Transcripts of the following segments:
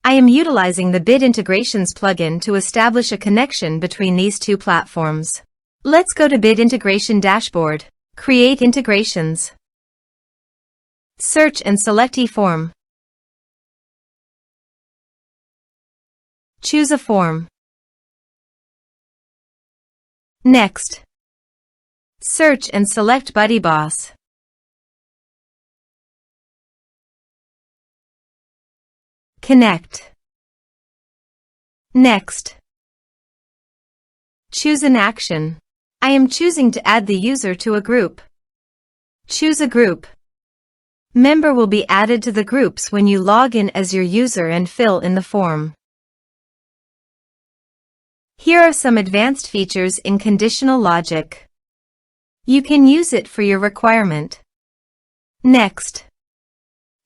I am utilizing the Bit Integrations plugin to establish a connection between these two platforms. Let's go to Bit Integration Dashboard. Create integrations. Search and select eForm. Choose a form. Next, search and select BuddyBoss. Connect. Next, choose an action. I am choosing to add the user to a group. Choose a group. Member will be added to the groups when you log in as your user and fill in the form. Here are some advanced features in conditional logic. You can use it for your requirement. Next,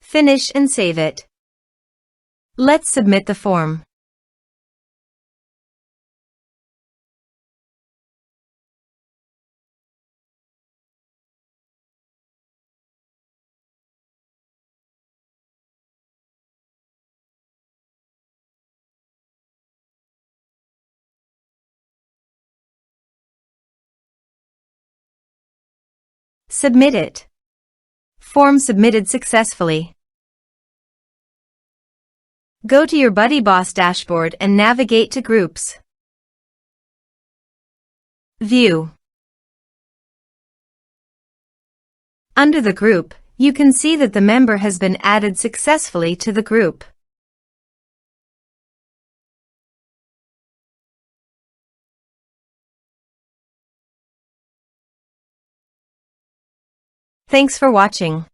finish and save it. Let's submit the form. Submit it. Form submitted successfully. Go to your BuddyBoss dashboard and navigate to Groups. View. Under the group, you can see that the member has been added successfully to the group. Thanks for watching.